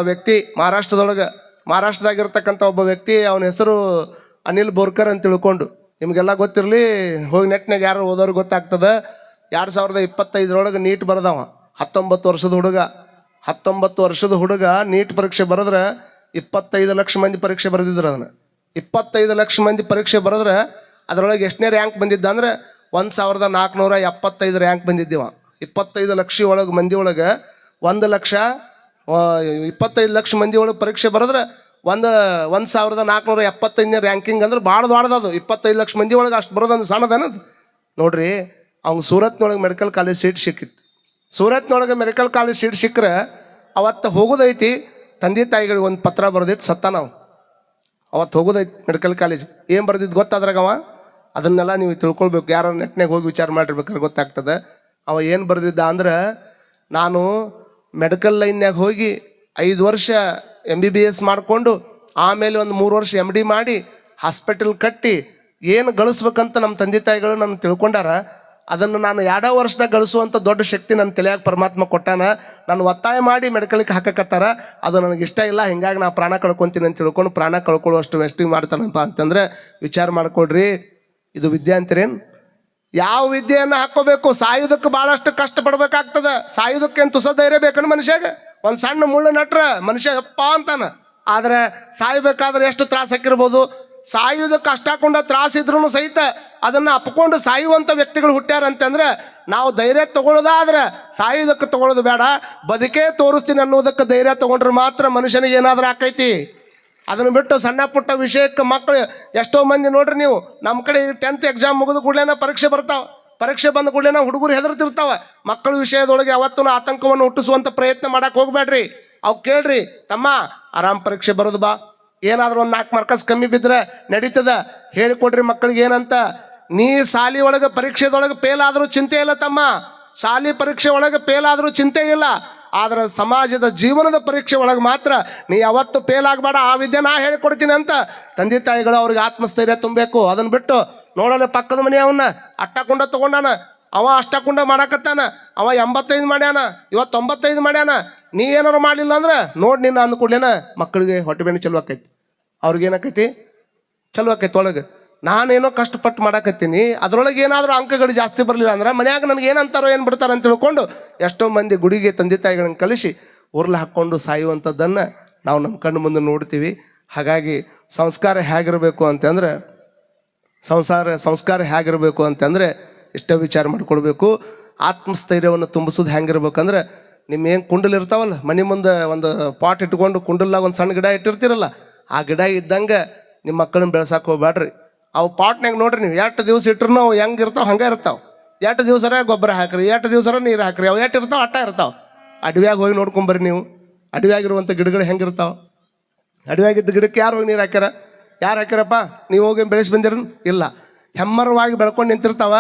ವ್ಯಕ್ತಿ ಮಹಾರಾಷ್ಟ್ರದಾಗಿರ್ತಕ್ಕಂಥ ಒಬ್ಬ ವ್ಯಕ್ತಿ, ಅವನ ಹೆಸರು ಅನಿಲ್ ಬೋರ್ಕರ್ ಅಂತ ತಿಳ್ಕೊಂಡು, ನಿಮಗೆಲ್ಲ ಗೊತ್ತಿರಲಿ, ಹೋಗಿ ನೆಟ್ನಾಗ ಯಾರು ಓದೋರು ಗೊತ್ತಾಗ್ತದೆ. 2025 ನೀಟ್ ಬರೆದವ. 19 ವರ್ಷದ ಹುಡುಗ ನೀಟ್ ಪರೀಕ್ಷೆ ಬರೆದ್ರೆ 25 ಲಕ್ಷ ಮಂದಿ ಪರೀಕ್ಷೆ ಬರೆದಿದ್ರು. ಅದನ್ನು 25 ಲಕ್ಷ ಮಂದಿ ಪರೀಕ್ಷೆ ಬರೆದ್ರೆ ಅದರೊಳಗೆ ಎಷ್ಟನೇ ರ್ಯಾಂಕ್ ಬಂದಿದ್ದ ಅಂದ್ರೆ 1475 ರ್ಯಾಂಕ್ ಬಂದಿದ್ದೀವ. 25 ಲಕ್ಷ ಮಂದಿ ಒಳಗೆ 25 ಲಕ್ಷ ಮಂದಿ ಒಳಗೆ ಪರೀಕ್ಷೆ ಬರೆದ್ರೆ 1475ನೇ ರ್ಯಾಂಕಿಂಗ್ ಅಂದ್ರೆ ಭಾಳ ದೊಡ್ಡದದು. 25 ಲಕ್ಷ ಮಂದಿ ಒಳಗೆ ಅಷ್ಟು ಬರೋದಂದ್ರೆ ಸಣ್ಣದನ್ನದು ನೋಡ್ರಿ. ಅವ್ನು ಸೂರತ್ನೊಳಗೆ ಮೆಡಿಕಲ್ ಕಾಲೇಜ್ ಸೀಟ್ ಸಿಕ್ಕಿತ್ತು. ಸೂರತ್ನೊಳಗೆ ಮೆಡಿಕಲ್ ಕಾಲೇಜ್ ಸೀಟ್ ಸಿಕ್ಕರೆ ಅವತ್ತು ಹೋಗೋದೈತಿ, ತಂದೆ ತಾಯಿಗಳಿಗೆ ಒಂದು ಪತ್ರ ಬರೆದಿಟ್ಟು ಸತ್ತ. ನಾವು ಅವತ್ತು ಹೋಗೋದೈತಿ ಮೆಡಿಕಲ್ ಕಾಲೇಜ್. ಏನು ಬರೆದಿದ್ದು ಗೊತ್ತಾದ್ರಾಗವ? ಅದನ್ನೆಲ್ಲ ನೀವು ತಿಳ್ಕೊಳ್ಬೇಕು. ಯಾರು ನೆಟ್ನಾಗ ಹೋಗಿ ವಿಚಾರ ಮಾಡಿರ್ಬೇಕಾದ್ರೆ ಗೊತ್ತಾಗ್ತದೆ. ಅವ ಏನು ಬರೆದಿದ್ದ ಅಂದ್ರೆ, ನಾನು ಮೆಡಿಕಲ್ ಲೈನ್ಯಾಗ ಹೋಗಿ 5 ವರ್ಷ MBBS ಮಾಡಿಕೊಂಡು ಆಮೇಲೆ ಒಂದು 3 ವರ್ಷ MD ಮಾಡಿ ಹಾಸ್ಪಿಟಲ್ ಕಟ್ಟಿ ಏನು ಗಳಿಸ್ಬೇಕಂತ ನಮ್ಮ ತಂದೆ ತಾಯಿಗಳು ನನ್ನ ತಿಳ್ಕೊಂಡಾರ. ಅದನ್ನು ನಾನು 2 ವರ್ಷದಾಗ ಗಳಿಸುವಂಥ ದೊಡ್ಡ ಶಕ್ತಿ ನನ್ನ ತಲೆಯಾಗ ಪರಮಾತ್ಮ ಕೊಟ್ಟಾನ. ನಾನು ಒತ್ತಾಯ ಮಾಡಿ ಮೆಡಿಕಲ್ಗೆ ಹಾಕಕತ್ತಾರ, ಅದು ನನಗೆ ಇಷ್ಟ ಇಲ್ಲ, ಹಿಂಗಾಗಿ ನಾ ಪ್ರಾಣ ಕಳ್ಕೊತೀನಿ ಅಂತ ತಿಳ್ಕೊಂಡು ಪ್ರಾಣ ಕಳ್ಕೊಳ್ಳುವಷ್ಟು ವೆಸ್ಟಿಂಗ್ ಮಾಡ್ತಾನಪ್ಪ ಅಂತಂದರೆ ವಿಚಾರ ಮಾಡ್ಕೊಡ್ರಿ. ಇದು ವಿದ್ಯೆ ಅಂತೀರೇನು? ಯಾವ ವಿದ್ಯೆಯನ್ನು ಹಾಕ್ಕೋಬೇಕು? ಸಾಯುವುದಕ್ಕೆ ಭಾಳಷ್ಟು ಕಷ್ಟಪಡ್ಬೇಕಾಗ್ತದೆ. ಸಾಯುವುದಕ್ಕೆ ಏನು ತುಸ ಧೈರ್ಯ ಬೇಕನ್ನು ಮನುಷ್ಯಾಗ? ಒಂದು ಸಣ್ಣ ಮುಳ್ಳು ನಟ್ರ ಮನುಷ್ಯ ಯಪ್ಪ ಅಂತಾನ. ಆದರೆ ಸಾಯ್ಬೇಕಾದ್ರೆ ಎಷ್ಟು ತ್ರಾಸ ಹಾಕಿರ್ಬೋದು. ಸಾಯುವುದಕ್ಕೆ ಅಷ್ಟಾಕೊಂಡ ತ್ರಾಸಿದ್ರೂ ಸಹಿತ ಅದನ್ನು ಅಪ್ಕೊಂಡು ಸಾಯುವಂಥ ವ್ಯಕ್ತಿಗಳು ಹುಟ್ಟ್ಯಾರ ಅಂತಂದ್ರೆ ನಾವು ಧೈರ್ಯ ತಗೊಳ್ಳೋದಾದ್ರೆ ಸಾಯುವುದಕ್ಕೆ ತಗೊಳ್ಳೋದು ಬೇಡ, ಬದುಕೇ ತೋರಿಸ್ತೀನಿ ಅನ್ನೋದಕ್ಕೆ ಧೈರ್ಯ ತಗೊಂಡ್ರೆ ಮಾತ್ರ ಮನುಷ್ಯನಿಗೆ ಏನಾದರೂ ಆಕೈತಿ. ಅದನ್ನು ಬಿಟ್ಟು ಸಣ್ಣ ಪುಟ್ಟ ವಿಷಯಕ್ಕೆ ಮಕ್ಕಳು ಎಷ್ಟೋ ಮಂದಿ ನೋಡ್ರಿ ನೀವು, ನಮ್ಮ ಕಡೆ 10th ಎಕ್ಸಾಮ್ ಮುಗಿದು ಕೂಡಲೇ ಪರೀಕ್ಷೆ ಬರ್ತಾವೆ. ಪರೀಕ್ಷೆ ಬಂದ ಕೂಡಲೇ ಹುಡುಗರು ಹೆದರ್ತಿರ್ತಾವೆ. ಮಕ್ಕಳ ವಿಷಯದೊಳಗೆ ಯಾವತ್ತೂ ಆತಂಕವನ್ನು ಹುಟ್ಟಿಸುವಂಥ ಪ್ರಯತ್ನ ಮಾಡಕ್ಕೆ ಹೋಗ್ಬೇಡ್ರಿ. ಅವು ಕೇಳ್ರಿ, ತಮ್ಮ ಆರಾಮ್ ಪರೀಕ್ಷೆ ಬರೋದು ಬಾ, ಏನಾದರೂ ಒಂದು 4 ಮಾರ್ಕಸ್ ಕಮ್ಮಿ ಬಿದ್ದರೆ ನಡೀತದ, ಹೇಳಿಕೊಡ್ರಿ ಮಕ್ಕಳಿಗೆ ಏನಂತ. ನೀ ಶಾಲಿ ಒಳಗೆ ಪರೀಕ್ಷೆದೊಳಗೆ ಫೇಲ್ ಆದರೂ ಚಿಂತೆ ಇಲ್ಲ ತಮ್ಮ, ಶಾಲಿ ಪರೀಕ್ಷೆ ಒಳಗೆ ಫೇಲ್ ಆದರೂ ಚಿಂತೆ ಇಲ್ಲ. ಆದರೆ ಸಮಾಜದ ಜೀವನದ ಪರೀಕ್ಷೆ ಒಳಗೆ ಮಾತ್ರ ನೀ ಯಾವತ್ತು ಫೇಲ್ ಆಗಬೇಡ, ಆ ವಿದ್ಯೆ ನಾ ಹೇಳಿಕೊಡ್ತೀನಿ ಅಂತ ತಂದೆ ತಾಯಿಗಳು ಅವ್ರಿಗೆ ಆತ್ಮಸ್ಥೈರ್ಯ ತುಂಬಬೇಕು. ಅದನ್ನು ಬಿಟ್ಟು ನೋಡಲ್ಲ ಪಕ್ಕದ ಮನೆ ಅವನ್ನ ಅಷ್ಟಕುಂಡ ತೊಗೊಂಡಾನ, ಅವ ಅಷ್ಟಕುಂಡ ಮಾಡಾಕತ್ತಾನ, ಅವ 85 ಮಾಡ್ಯಾನ, ಇವತ್ತು 95 ಮಾಡ್ಯಾನ, ನೀ ಏನಾರು ಮಾಡಲಿಲ್ಲ ಅಂದ್ರೆ ನೋಡಿ ನಿನ್ನ ಅಂದ್ಕೊಡ್ಲೇನ ಮಕ್ಕಳಿಗೆ ಹೊಟ್ಟೆ ಬೇನೆ ಚಲೋ ಆಕೈತಿ, ಅವ್ರಿಗೇನಾಕೈತಿ ಚಲೋ ಆಕೈತಿ. ಒಳಗೆ ನಾನೇನೋ ಕಷ್ಟಪಟ್ಟು ಮಾಡಾಕತ್ತೀನಿ, ಅದರೊಳಗೆ ಏನಾದರೂ ಅಂಕಗಳು ಜಾಸ್ತಿ ಬರಲಿಲ್ಲ ಅಂದ್ರೆ ಮನ್ಯಾಗ ನನಗೆ ಏನಂತಾರೋ ಏನು ಬಿಡ್ತಾರೋ ಅಂತ ತಿಳ್ಕೊಂಡು ಎಷ್ಟೋ ಮಂದಿ ಗುಡಿಗೆ ತಂದೆ ತಾಯಿಗಳನ್ನು ಕಲಿಸಿ ಉರ್ಲು ಹಾಕ್ಕೊಂಡು ಸಾಯುವಂಥದ್ದನ್ನು ನಾವು ನಮ್ಮ ಕಣ್ಣು ಮುಂದೆ ನೋಡ್ತೀವಿ. ಹಾಗಾಗಿ ಸಂಸ್ಕಾರ ಹೇಗಿರಬೇಕು ಅಂತಂದರೆ ಸಂಸ್ಕಾರ ಹೇಗಿರಬೇಕು ಅಂತಂದರೆ ಇಷ್ಟೇ ವಿಚಾರ ಮಾಡ್ಕೊಳ್ಬೇಕು. ಆತ್ಮಸ್ಥೈರ್ಯವನ್ನು ತುಂಬಿಸೋದು ಹೆಂಗಿರ್ಬೇಕಂದ್ರೆ, ನಿಮ್ಮ ಏನು ಕುಂಡಲ್ ಇರ್ತಾವಲ್ಲ ಮನೆ ಮುಂದೆ ಒಂದು ಪಾಟ್ ಇಟ್ಕೊಂಡು ಕುಂಡಲ್ಲಾಗ ಒಂದು ಸಣ್ಣ ಗಿಡ ಇಟ್ಟಿರ್ತೀರಲ್ಲ, ಆ ಗಿಡ ಇದ್ದಂಗೆ ನಿಮ್ಮ ಮಕ್ಕಳನ್ನ ಬೆಳೆಸಕ್ಕೆ ಹೋಗ್ಬೇಡ್ರಿ. ಅವು ಪಾಟ್ನಾಗ ನೋಡ್ರಿ ನೀವು 8 ದಿವಸ ಇಟ್ರು ಅವು ಹೆಂಗೆ ಇರ್ತಾವೆ ಹಂಗೆ ಇರ್ತಾವೆ. 8 ದಿವಸರ ಗೊಬ್ಬರ ಹಾಕ್ರಿ, 8 ದಿವಸರ ನೀರು ಹಾಕ್ರಿ, ಅವು 8 ಇರ್ತಾವೆ ಅಟ್ಟ ಇರ್ತಾವೆ. ಅಡವ್ಯಾಗ ಹೋಗಿ ನೋಡ್ಕೊಂಬರ್ರಿ ನೀವು, ಅಡವ್ಯಾಗಿರುವಂಥ ಗಿಡಗಳು ಹೆಂಗಿರ್ತಾವೆ. ಅಡವ್ಯಾಗಿದ್ದ ಗಿಡಕ್ಕೆ ಯಾರು ಹೋಗಿ ನೀರು ಹಾಕ್ಯಾರ? ಯಾರು ಹಾಕ್ಯಾರಪ್ಪ? ನೀವು ಹೋಗಿ ಬೆಳೆಸಿ ಬಂದಿರ? ಇಲ್ಲ. ಹೆಮ್ಮರವಾಗಿ ಬೆಳ್ಕೊಂಡು ನಿಂತಿರ್ತಾವ,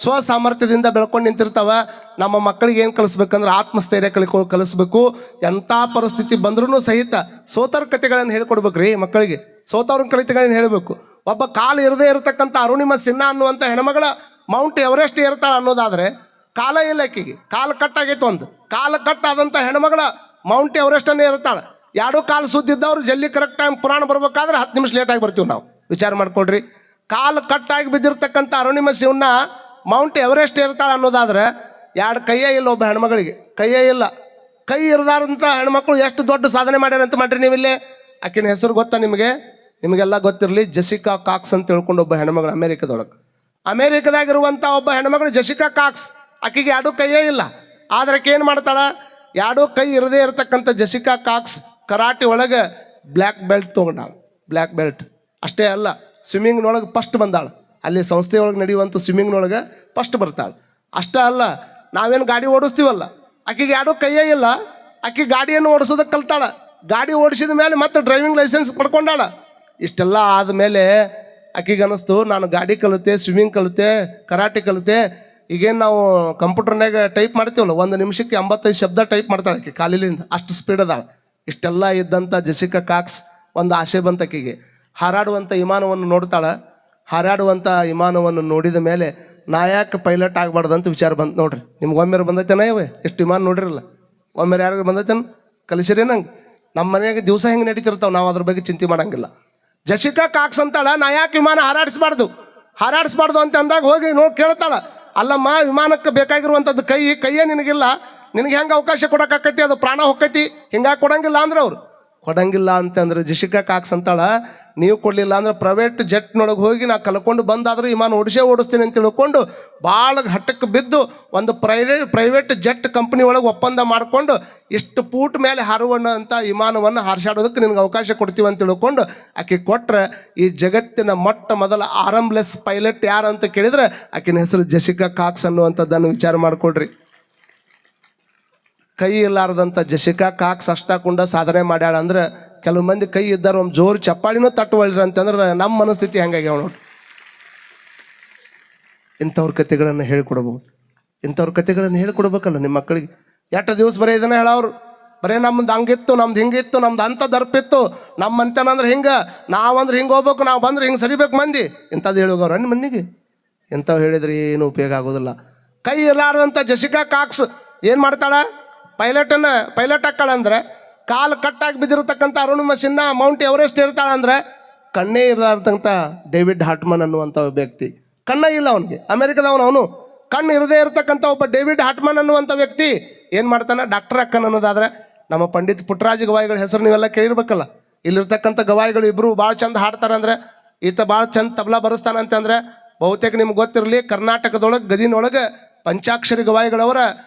ಸ್ವಸಾಮರ್ಥ್ಯದಿಂದ ಬೆಳ್ಕೊಂಡು ನಿಂತಿರ್ತಾವ. ನಮ್ಮ ಮಕ್ಕಳಿಗೆ ಏನು ಕಲಿಸ್ಬೇಕಂದ್ರೆ ಆತ್ಮಸ್ಥೈರ್ಯ ಕಲಿಸ್ಬೇಕು. ಎಂಥ ಪರಿಸ್ಥಿತಿ ಬಂದ್ರೂ ಸಹಿತ ಸೋತರ ಕಥೆಗಳನ್ನು ಹೇಳ್ಕೊಡ್ಬೇಕ್ರಿ ಮಕ್ಕಳಿಗೆ. ಸೋತವ್ರ ಕಲಿತೆಗಳನ್ನು ಹೇಳಬೇಕು. ಒಬ್ಬ ಕಾಲು ಇರದೇ ಇರತಕ್ಕಂಥ ಅರುಣಿಮಾ ಸಿನ್ಹಾ ಅನ್ನುವಂಥ ಹೆಣ್ಮಗಳ ಮೌಂಟ್ ಎವರೆಸ್ಟ್ ಏರ್ತಾಳೆ ಅನ್ನೋದಾದರೆ ಕಾಲ ಇಲ್ಲ ಆಕೆಗೆ, ಕಾಲು ಕಟ್ಟಾಗೈತೆ. ಒಂದು ಕಾಲು ಕಟ್ಟಾದಂಥ ಹೆಣ್ಮಗಳ ಮೌಂಟ್ ಎವರೆಸ್ಟನ್ನೇ ಇರ್ತಾಳೆ. 2 ಕಾಲು ಸುದ್ದಿದ್ದವ್ರು ಜಲ್ದಿ ಕರೆಕ್ಟ್ ಟೈಮ್ ಪುರಾಣ ಬರ್ಬೇಕಾದ್ರೆ 10 ನಿಮಿಷ ಲೇಟಾಗಿ ಬರ್ತೀವಿ ನಾವು. ವಿಚಾರ ಮಾಡ್ಕೊಡ್ರಿ. ಕಾಲು ಕಟ್ಟಾಗಿ ಬಿದ್ದಿರ್ತಕ್ಕಂಥ ಅರುಣಿಮಾ ಸಿನ್ಹಾ ಮೌಂಟ್ ಎವರೆಸ್ಟ್ ಏರ್ತಾಳೆ ಅನ್ನೋದಾದ್ರೆ 2 ಕೈಯೇ ಇಲ್ಲ ಒಬ್ಬ ಹೆಣ್ಮಗಳಿಗೆ, ಕೈಯೇ ಇಲ್ಲ. ಕೈ ಇರದಾರಂಥ ಹೆಣ್ಮಕ್ಳು ಎಷ್ಟು ದೊಡ್ಡ ಸಾಧನೆ ಮಾಡ್ಯಾರಂತ ಮಾಡ್ರಿ ನೀವಿಲ್ಲೇ. ಆಕಿನ ಹೆಸರು ಗೊತ್ತಾ ನಿಮಗೆ? ನಿಮಗೆಲ್ಲ ಗೊತ್ತಿರಲಿ, ಜೆಸಿಕಾ ಕಾಕ್ಸ್ ಅಂತ ತಿಳ್ಕೊಂಡು ಒಬ್ಬ ಹೆಣ್ಮಗಳು ಅಮೇರಿಕದಾಗಿರುವಂಥ ಒಬ್ಬ ಹೆಣ್ಮಗಳು ಜೆಸಿಕಾ ಕಾಕ್ಸ್. ಆಕೆಗೆ 2 ಕೈಯೇ ಇಲ್ಲ. ಆದ್ರೆ ಆಕೆ ಏನು ಮಾಡ್ತಾಳೆ? 2 ಕೈ ಇರದೇ ಇರತಕ್ಕಂಥ ಜೆಸಿಕಾ ಕಾಕ್ಸ್ ಕರಾಟೆ ಒಳಗೆ ಬ್ಲ್ಯಾಕ್ ಬೆಲ್ಟ್ ತೊಗೊಂಡಾಳ. ಬ್ಲ್ಯಾಕ್ ಬೆಲ್ಟ್ ಅಷ್ಟೇ ಅಲ್ಲ, ಸ್ವಿಮ್ಮಿಂಗ್ನೊಳಗೆ ಫಸ್ಟ್ ಬಂದಾಳ. ಅಲ್ಲಿ ಸಂಸ್ಥೆಯೊಳಗೆ ನಡೆಯುವಂಥ ಸ್ವಿಮ್ಮಿಂಗ್ನೊಳಗೆ ಫಸ್ಟ್ ಬರ್ತಾಳೆ. ಅಷ್ಟೇ ಅಲ್ಲ, ನಾವೇನು ಗಾಡಿ ಓಡಿಸ್ತೀವಲ್ಲ, ಆಕೆಗೆ 2 ಕೈಯೇ ಇಲ್ಲ. ಆಕೆ ಗಾಡಿಯನ್ನು ಓಡಿಸೋದಕ್ಕೆ ಕಲ್ತಾಳ. ಗಾಡಿ ಓಡಿಸಿದ ಮೇಲೆ ಮತ್ತೆ ಡ್ರೈವಿಂಗ್ ಲೈಸೆನ್ಸ್ ಪಡ್ಕೊಂಡಾಳ. ಇಷ್ಟೆಲ್ಲ ಆದಮೇಲೆ ಆಕೆಗೆ ಅನ್ನಿಸ್ತು, ನಾನು ಗಾಡಿ ಕಲಿತೆ, ಸ್ವಿಮ್ಮಿಂಗ್ ಕಲಿತೆ, ಕರಾಟೆ ಕಲಿತೆ, ಈಗೇನು ನಾವು ಕಂಪ್ಯೂಟರ್ನಾಗ ಟೈಪ್ ಮಾಡ್ತೀವಲ್ಲ, 1 ನಿಮಿಷಕ್ಕೆ 85 ಶಬ್ದ ಟೈಪ್ ಮಾಡ್ತಾಳೆ ಆಕೆ ಕಾಲಿಲಿಂದ, ಅಷ್ಟು ಸ್ಪೀಡ್ ಅದಾಳ. ಇಷ್ಟೆಲ್ಲ ಇದ್ದಂಥ ಜೆಸಿಕಾ ಕಾಕ್ಸ್ ಒಂದು ಆಸೆ ಬಂತ ಆಕೆಗೆ. ಹಾರಾಡುವಂಥ ವಿಮಾನವನ್ನು ನೋಡ್ತಾಳೆ. ಹಾರಾಡುವಂಥ ವಿಮಾನವನ್ನು ನೋಡಿದ ಮೇಲೆ ನಾ ಯಾಕೆ ಪೈಲಟ್ ಆಗಬಾರ್ದಂತ ವಿಚಾರ ಬಂತು ನೋಡ್ರಿ. ನಿಮ್ಗೆ ಒಮ್ಮೆರು ಬಂದೈತೇನ? ಎಷ್ಟು ವಿಮಾನ ನೋಡಿರಲ್ಲ, ಒಮ್ಮೆರು ಯಾರಿಗೂ ಬಂದೈತೇನ? ಕಲಿಸಿರಿ ನಂಗೆ. ನಮ್ಮ ಮನೆಯಾಗ ದಿವಸ ಹೆಂಗೆ ನಡೀತಿರ್ತಾವೆ, ನಾವು ಅದ್ರ ಬಗ್ಗೆ ಚಿಂತೆ ಮಾಡಂಗಿಲ್ಲ. ಜಸಿಕಾ ಕಾಕ್ಸ್ ಅಂತಾಳ, ನಾ ಯಾಕೆ ವಿಮಾನ ಹಾರಾಡಿಸ್ಬಾರ್ದು ಅಂತ ಅಂದಾಗ ಹೋಗಿ ನೋಡಿ ಕೇಳ್ತಾಳ, ಅಲ್ಲಮ್ಮ ವಿಮಾನಕ್ಕೆ ಬೇಕಾಗಿರುವಂಥದ್ದು ಕೈಯೇ ನಿನಗಿಲ್ಲ, ನಿನಗೆ ಹೆಂಗೆ ಅವಕಾಶ ಕೊಡೋಕ್ಕಾಕೈತಿ, ಅದು ಪ್ರಾಣ ಹೊಕ್ಕೈತಿ, ಹಿಂಗಾಗಿ ಕೊಡಂಗಿಲ್ಲ ಅಂದ್ರೆ ಅವ್ರು ಕೊಡಂಗಿಲ್ಲ ಅಂತಂದ್ರೆ ಜಸಿಕಾ ಕಾಕ್ಸ್ ಅಂತಾಳ, ನೀವು ಕೊಡಲಿಲ್ಲ ಅಂದ್ರೆ ಪ್ರೈವೇಟ್ ಜೆಟ್ನೊಳಗೆ ಹೋಗಿ ನಾ ಕಲ್ಕೊಂಡು ಬಂದಾದರೂ ವಿಮಾನ ಓಡಿಸ್ತೀನಿ ಅಂತ ತಿಳ್ಕೊಂಡು ಭಾಳ ಹಟ್ಟಕ್ಕೆ ಬಿದ್ದು ಒಂದು ಪ್ರೈವೇಟ್ ಜೆಟ್ ಕಂಪ್ನಿ ಒಳಗೆ ಒಪ್ಪಂದ ಮಾಡಿಕೊಂಡು ಇಷ್ಟು ಫೂಟ್ ಮೇಲೆ ಹಾರುವಂಥ ವಿಮಾನವನ್ನು ಹಾರಿಸಾಡೋದಕ್ಕೆ ನಿನಗೆ ಅವಕಾಶ ಕೊಡ್ತೀವಿ ಅಂತ ತಿಳ್ಕೊಂಡು ಆಕೆ ಕೊಟ್ಟರೆ, ಈ ಜಗತ್ತಿನ ಮೊದಲ ಆರಂಬ್ಲೆಸ್ ಪೈಲಟ್ ಯಾರು ಅಂತ ಕೇಳಿದ್ರೆ ಆಕಿನ ಹೆಸರು ಜಸಿಕಾ ಕಾಕ್ಸ್ ಅನ್ನುವಂಥದ್ದನ್ನು ವಿಚಾರ ಮಾಡಿಕೊಡ್ರಿ. ಕೈ ಇಲ್ಲಾರ್ದಂಥ ಜಸಿಕಾ ಕಾಕ್ಸ್ ಅಷ್ಟಾಕುಂಡ ಸಾಧನೆ ಮಾಡ್ಯಾಳ ಅಂದ್ರೆ, ಕೆಲವು ಮಂದಿ ಕೈ ಇದ್ದಾರೆ ಒಂದು ಜೋರು ಚಪ್ಪಾಳಿನೂ ತಟ್ಟುವಳ್ರಿ ಅಂತಂದ್ರೆ ನಮ್ಮ ಮನಸ್ಥಿತಿ ಹೆಂಗಾಗ್ಯಾವ ನೋಡಿ. ಇಂಥವ್ರ ಕಥೆಗಳನ್ನು ಹೇಳ್ಕೊಡ್ಬೋದು, ಇಂಥವ್ರ ಕಥೆಗಳನ್ನು ಹೇಳ್ಕೊಡ್ಬೇಕಲ್ಲ ನಿಮ್ಮ ಮಕ್ಕಳಿಗೆ. ಎಷ್ಟು ದಿವಸ ಬರೀ ಇದನ್ನ ಹೇಳೋರು, ಬರೀ ನಮ್ದು ಹಂಗಿತ್ತು, ನಮ್ದು ಹಿಂಗಿತ್ತು, ನಮ್ದು ಅಂಥ ದರ್ಪಿತ್ತು, ನಮ್ಮ ಅಂತೇನಂದ್ರೆ ಹಿಂಗೆ, ನಾವಂದ್ರೆ ಹಿಂಗೆ ಹೋಗ್ಬೇಕು, ನಾವು ಬಂದ್ರೆ ಹಿಂಗೆ ಸರಿಬೇಕು ಮಂದಿ, ಇಂಥದ್ದು ಹೇಳೋಗವ್ರ ನಿಮ್ಮ ಮಂದಿಗೆ. ಇಂಥವು ಹೇಳಿದ್ರೆ ಏನು ಉಪಯೋಗ ಆಗೋದಿಲ್ಲ. ಕೈ ಇರಲಾರ್ದಂಥ ಜಸಿಕಾ ಕಾಕ್ಸ್ ಏನು ಮಾಡ್ತಾಳ, ಪೈಲಟ್ ಹಾಕ್ಕಾಳಂದ್ರೆ, ಕಾಲು ಕಟ್ಟಾಗಿ ಬಿದ್ದಿರತಕ್ಕಂಥ ಅರುಣಿಮಾ ಮೌಂಟ್ ಎವರೆಸ್ಟ್ ಇರ್ತಾಳಂದ್ರೆ, ಕಣ್ಣೇ ಇರಲಾರ್ದಂಥ ಡೇವಿಡ್ ಹಾರ್ಟ್ಮನ್ ಅನ್ನುವಂಥ ವ್ಯಕ್ತಿ, ಕಣ್ಣ ಇಲ್ಲ ಅವನಿಗೆ, ಅಮೆರಿಕದವನು, ಕಣ್ಣು ಇರದೇ ಇರತಕ್ಕಂಥ ಒಬ್ಬ ಡೇವಿಡ್ ಹಾರ್ಟ್ಮನ್ ಅನ್ನುವಂಥ ವ್ಯಕ್ತಿ ಏನು ಮಾಡ್ತಾನೆ, ಡಾಕ್ಟರ್ ಅಕ್ಕನ್ ಅನ್ನೋದಾದ್ರೆ ನಮ್ಮ ಪಂಡಿತ್ ಪುಟ್ಟರಾಜ ಗವಾಯಿಗಳ ಹೆಸರು ನೀವೆಲ್ಲ ಕೇಳಿರ್ಬೇಕಲ್ಲ. ಇಲ್ಲಿರ್ತಕ್ಕಂಥ ಗವಾಯಿಗಳು ಇಬ್ಬರು ಭಾಳ ಚಂದ ಹಾಡ್ತಾರಂದ್ರೆ, ಈತ ಭಾಳ ಚಂದ ತಬಲಾ ಬರೆಸ್ತಾನಂತಂದ್ರೆ, ಬಹುತೇಕ ನಿಮ್ಗೆ ಗೊತ್ತಿರಲಿ, ಕರ್ನಾಟಕದೊಳಗೆ ಗದಿನೊಳಗೆ ಪಂಚಾಕ್ಷರಿ ಗವಾಯಿಗಳವರ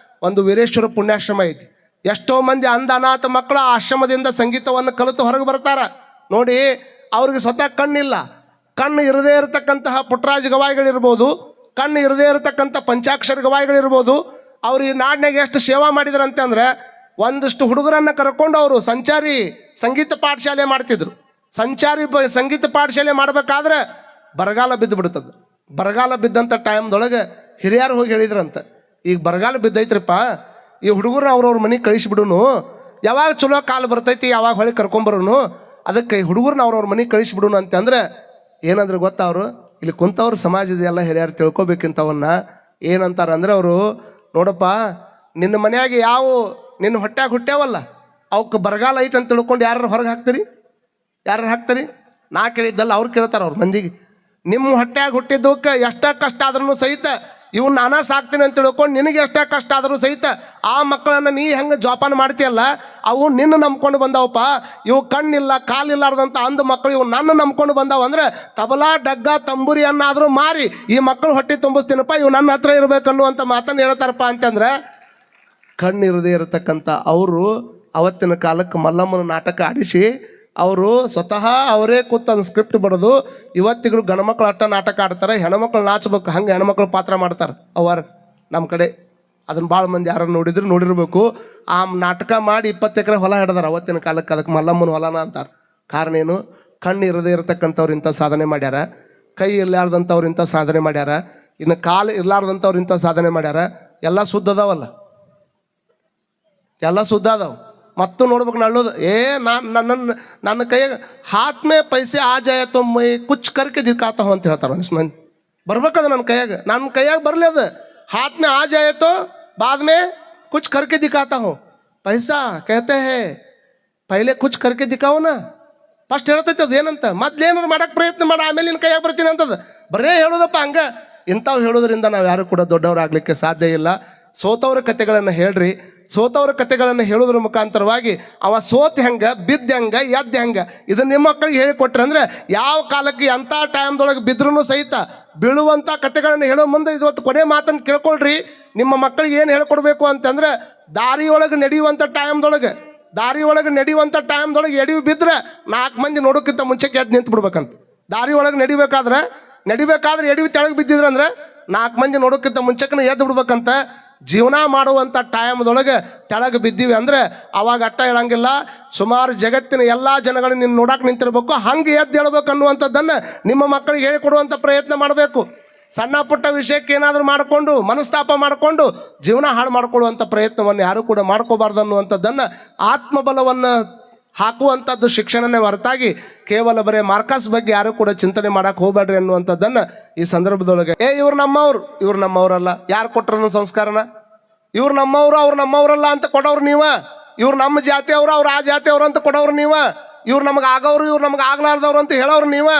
ಒಂದು ವೀರೇಶ್ವರ ಪುಣ್ಯಾಶ್ರಮ ಐತಿ. ಎಷ್ಟೋ ಮಂದಿ ಅನಾಥ ಮಕ್ಕಳ ಆಶ್ರಮದಿಂದ ಸಂಗೀತವನ್ನು ಕಲಿತು ಹೊರಗೆ ಬರ್ತಾರ ನೋಡಿ. ಅವ್ರಿಗೆ ಸ್ವತಃ ಕಣ್ಣಿಲ್ಲ, ಕಣ್ಣು ಇರದೇ ಇರತಕ್ಕಂತಹ ಪುಟ್ಟರಾಜ ಗವಾಯಿಗಳಿರ್ಬೋದು, ಕಣ್ಣು ಇರದೇ ಇರತಕ್ಕಂಥ ಪಂಚಾಕ್ಷರಿ ಗವಾಯಿಗಳಿರ್ಬೋದು. ಅವ್ರು ಈ ನಾಡಿನಾಗ ಎಷ್ಟು ಸೇವಾ ಮಾಡಿದ್ರಂತೆ ಅಂದರೆ, ಒಂದಿಷ್ಟು ಹುಡುಗರನ್ನು ಕರ್ಕೊಂಡು ಅವರು ಸಂಚಾರಿ ಸಂಗೀತ ಪಾಠಶಾಲೆ ಮಾಡ್ತಿದ್ರು. ಸಂಗೀತ ಪಾಠಶಾಲೆ ಮಾಡಬೇಕಾದ್ರೆ ಬರಗಾಲ ಬಿದ್ದು ಬಿಡ್ತದೆ. ಬರಗಾಲ ಬಿದ್ದಂಥ ಟೈಮ್ದೊಳಗೆ ಹಿರಿಯರು ಹೋಗಿ ಹೇಳಿದ್ರಂತೆ, ಈಗ ಬರಗಾಲ ಬಿದ್ದೈತ್ರಿಪ್ಪ, ಈ ಹುಡುಗರು ಅವ್ರವ್ರ ಮನೆಗೆ ಕಳಿಸಿಬಿಡುನು, ಯಾವಾಗ ಚಲೋ ಕಾಲು ಬರ್ತೈತಿ ಯಾವಾಗ ಹೊಳಿ ಕರ್ಕೊಂಬರೋನು, ಅದಕ್ಕೆ ಈ ಹುಡುಗರನ್ನ ಅವ್ರವ್ರ ಮನೆಗೆ ಕಳಿಸಿಬಿಡುನು ಅಂತಂದ್ರೆ ಏನಂದ್ರೆ ಗೊತ್ತಾ, ಅವರು ಇಲ್ಲಿ ಕುಂತವ್ರು ಸಮಾಜದ ಎಲ್ಲ ಹಿರಿಯರು ತಿಳ್ಕೊಬೇಕಿಂತವನ್ನ ಏನಂತಾರೆ ಅಂದರೆ, ಅವರು ನೋಡಪ್ಪ, ನಿನ್ನ ಮನೆಯಾಗ ನಿನ್ನ ಹೊಟ್ಯಾಗ ಹುಟ್ಟ್ಯಾವಲ್ಲ ಅವಕ್ಕೆ ಬರಗಾಲ ಐತೆ ಅಂತ ತಿಳ್ಕೊಂಡು ಯಾರು ಹೊರಗೆ ಹಾಕ್ತೀರಿ? ನಾ ಕೇಳಿದ್ದಲ್ಲ, ಅವ್ರು ಕೇಳ್ತಾರೆ ಅವ್ರ ಮಂದಿಗೆ. ನಿಮ್ಮ ಹೊಟ್ಯಾಗ ಹುಟ್ಟಿದ್ದಕ್ಕೆ ಎಷ್ಟೇ ಕಷ್ಟ ಆದ್ರೂ ಸಹಿತ ಇವ್ನು ನಾನಾ ಸಾಕ್ತೀನಿ ಅಂತ ತಿಳ್ಕೊಂಡು ನಿನಗೆ ಎಷ್ಟೇ ಕಷ್ಟ ಆದರೂ ಸಹಿತ ಆ ಮಕ್ಕಳನ್ನು ನೀ ಹೆಂಗೆ ಜೋಪಾನ ಮಾಡ್ತೀಯಲ್ಲ, ಅವು ನಿನ್ನ ನಂಬ್ಕೊಂಡು ಬಂದಾವಪ್ಪ. ಇವು ಕಣ್ಣಿಲ್ಲ ಕಾಲಿಲ್ಲಾರ್ದಂಥ ಅಂದ ಮಕ್ಕಳು ಇವು ನನ್ನ ನಂಬ್ಕೊಂಡು ಬಂದಾವ ಅಂದ್ರೆ, ತಬಲಾ ಡಗ್ಗ ತಂಬೂರಿಯನ್ನಾದರೂ ಮಾರಿ ಈ ಮಕ್ಕಳು ಹೊಟ್ಟೆ ತುಂಬಿಸ್ತೀನಪ್ಪ, ಇವು ನನ್ನ ಹತ್ರ ಇರಬೇಕನ್ನುವಂಥ ಮಾತನ್ನು ಹೇಳ್ತಾರಪ್ಪ ಅಂತಂದ್ರೆ, ಕಣ್ಣಿರದೇ ಇರತಕ್ಕಂಥ ಅವರು ಅವತ್ತಿನ ಕಾಲಕ್ಕೆ ಮಲ್ಲಮ್ಮನ ನಾಟಕ ಆಡಿಸಿ ಅವರು ಸ್ವತಃ ಅವರೇ ಕೂತಂದು ಸ್ಕ್ರಿಪ್ಟ್ ಬರೋದು. ಇವತ್ತಿಗೂ ಗಂಡ್ಮಕ್ಳು ಅಟ್ಟ ನಾಟಕ ಆಡ್ತಾರೆ, ಹೆಣ್ಮಕ್ಳು ನಾಚಬೇಕು, ಹಂಗೆ ಹೆಣ್ಮಕ್ಳು ಪಾತ್ರ ಮಾಡ್ತಾರೆ ಅವರು ನಮ್ಮ ಕಡೆ. ಅದನ್ನು ಭಾಳ ಮಂದಿ ಯಾರು ನೋಡಿರ್ಬೇಕು. ಆ ನಾಟಕ ಮಾಡಿ 20 ಎಕರೆ ಹೊಲ ಹಿಡ್ದಾರೆ ಅವತ್ತಿನ ಕಾಲಕ್ಕೆ. ಅದಕ್ಕೆ ಮಲ್ಲಮ್ಮನ ಹೊಲನ ಅಂತಾರೆ. ಕಾರಣ ಏನು? ಕಣ್ಣು ಇರದೇ ಇರತಕ್ಕಂಥವ್ರು ಇಂಥ ಸಾಧನೆ ಮಾಡ್ಯಾರ, ಕೈ ಇರ್ಲಾರ್ದಂಥವ್ರು ಇಂಥ ಸಾಧನೆ ಮಾಡ್ಯಾರ, ಇನ್ನು ಕಾಲು ಇರ್ಲಾರ್ದಂಥವ್ರು ಇಂಥ ಸಾಧನೆ ಮಾಡ್ಯಾರ. ಎಲ್ಲ ಸುದ್ದ ಅದಾವಲ್ಲ, ಎಲ್ಲ ಸುದ್ದ ಅದಾವ. ಮತ್ತು ನೋಡ್ಬೇಕು ನಳ್ಳೋದು, ನನ್ನ ಕೈಯಾಗ ಹಾತ್ ಮೇ ಪೈಸೆ ಆ ಜಾಯ ತೊಮ್ಮೈ ಕುಚ್ ಕರ್ಕೆ ದಿಕ್ಕಾತ ಹೋ ಅಂತ ಹೇಳ್ತಾರೆ ಒಂದಿಷ್ಟು ಮಂದಿ. ಬರ್ಬೇಕದು ನನ್ನ ಕೈಯಾಗ ಬರಲಿ ಅದು. हाथ में आ जाए तो बाद में कुछ करके दिखाता हूँ. पैसा कहते हैं पहले कुछ करके दिखाओ ना. ಫಸ್ಟ್ ಹೇಳ್ತೈತೆ ಅದು ಏನಂತ, ಮೊದ್ಲೇನಾರು ಮಾಡಕ್ಕೆ ಪ್ರಯತ್ನ ಮಾಡಿ ಆಮೇಲೆ ನಿನ್ನ ಕೈಯಾಗ ಬರ್ತೀನಿ ಅಂತದ. ಬರೇ ಹೇಳೋದಪ್ಪ ಹಂಗೆ. ಇಂಥವು ಹೇಳೋದ್ರಿಂದ ನಾವು ಯಾರು ಕೂಡ ದೊಡ್ಡವರಾಗಲಿಕ್ಕೆ ಸಾಧ್ಯ ಇಲ್ಲ. ಸೋತವ್ರ ಕಥೆಗಳನ್ನು ಹೇಳ್ರಿ. ಸೋತವ್ರ ಕಥೆಗಳನ್ನು ಹೇಳೋದ್ರ ಮುಖಾಂತರವಾಗಿ ಅವ ಸೋತ್ ಹೆಂಗೆ, ಬಿದ್ದ ಹೆಂಗೆ, ಎದ್ದು ಹೆಂಗೆ, ಇದನ್ನು ನಿಮ್ಮ ಮಕ್ಕಳಿಗೆ ಹೇಳಿಕೊಟ್ರೆ ಅಂದರೆ ಯಾವ ಕಾಲಕ್ಕೆ ಅಂಥ ಟೈಮ್ದೊಳಗೆ ಬಿದ್ರೂ ಸಹಿತ ಬೀಳುವಂಥ ಕಥೆಗಳನ್ನು ಹೇಳೋ ಮುಂದೆ ಇವತ್ತು ಕೊನೆ ಮಾತನ್ನು ಕೇಳ್ಕೊಳ್ರಿ. ನಿಮ್ಮ ಮಕ್ಕಳಿಗೆ ಏನು ಹೇಳ್ಕೊಡ್ಬೇಕು ಅಂತಂದ್ರೆ, ದಾರಿಯೊಳಗೆ ನಡೆಯುವಂಥ ಟೈಮ್ದೊಳಗೆ ಎಡಿವು ಬಿದ್ದರೆ 4 ಮಂದಿ ನೋಡೋಕ್ಕಿಂತ ಮುಂಚೆಗೆ ಎದ್ದು ನಿಂತು ಬಿಡ್ಬೇಕಂತ. ದಾರಿ ಒಳಗೆ ನಡಿಬೇಕಾದ್ರೆ ಎಡಿವು ತೆಳಗೆ ಬಿದ್ದಿದ್ರಂದ್ರೆ 4 ಮಂದಿ ನೋಡೋಕ್ಕಿಂತ ಮುಂಚೆಕನ ಎದ್ದು ಬಿಡ್ಬೇಕಂತ. ಜೀವನ ಮಾಡುವಂಥ ಟೈಮ್ದೊಳಗೆ ತೆಳಗೆ ಬಿದ್ದೀವಿ ಅಂದರೆ ಅವಾಗ ಅಟ್ಟ ಹೇಳಂಗಿಲ್ಲ. ಸುಮಾರು ಜಗತ್ತಿನ ಎಲ್ಲ ಜನಗಳನ್ನ ನೀನು ನೋಡಕ್ಕೆ ನಿಂತಿರ್ಬೇಕು, ಹಂಗೆ ಎದ್ದು ಹೇಳ್ಬೇಕು ಅನ್ನುವಂಥದ್ದನ್ನು ನಿಮ್ಮ ಮಕ್ಕಳಿಗೆ ಹೇಳಿಕೊಡುವಂಥ ಪ್ರಯತ್ನ ಮಾಡಬೇಕು. ಸಣ್ಣ ಪುಟ್ಟ ವಿಷಯಕ್ಕೆ ಏನಾದರೂ ಮಾಡಿಕೊಂಡು ಮನಸ್ತಾಪ ಮಾಡಿಕೊಂಡು ಜೀವನ ಹಾಳು ಮಾಡಿಕೊಳ್ಳುವಂಥ ಪ್ರಯತ್ನವನ್ನು ಯಾರೂ ಕೂಡ ಮಾಡ್ಕೋಬಾರ್ದು ಅನ್ನುವಂಥದ್ದನ್ನು, ಆತ್ಮಬಲವನ್ನು ಹಾಕುವಂಥದ್ದು ಶಿಕ್ಷಣನೇ ಹೊರತಾಗಿ ಕೇವಲ ಬರೀ ಮಾರ್ಕಸ್ ಬಗ್ಗೆ ಯಾರು ಕೂಡ ಚಿಂತನೆ ಮಾಡಕ್ಕೆ ಹೋಗ್ಬೇಡ್ರಿ ಅನ್ನುವಂಥದ್ದನ್ನು ಈ ಸಂದರ್ಭದೊಳಗೆ. ಇವ್ರು ನಮ್ಮವರಲ್ಲ, ಯಾರು ಕೊಟ್ಟರು ಸಂಸ್ಕಾರನ? ಇವ್ರು ನಮ್ಮವರು ಅವ್ರು ನಮ್ಮವರಲ್ಲ ಅಂತ ಕೊಡೋರು ನೀವ. ಇವ್ರು ನಮ್ಮ ಜಾತಿಯವರು, ಅವ್ರು ಆ ಜಾತಿಯವರು ಅಂತ ಕೊಡೋರು ನೀವ, ಇವ್ರು ನಮಗೆ ಆಗೋರು, ಇವ್ರು ನಮಗೆ ಆಗ್ಲಾರ್ದವ್ರು ಅಂತ ಹೇಳೋರು ನೀವ.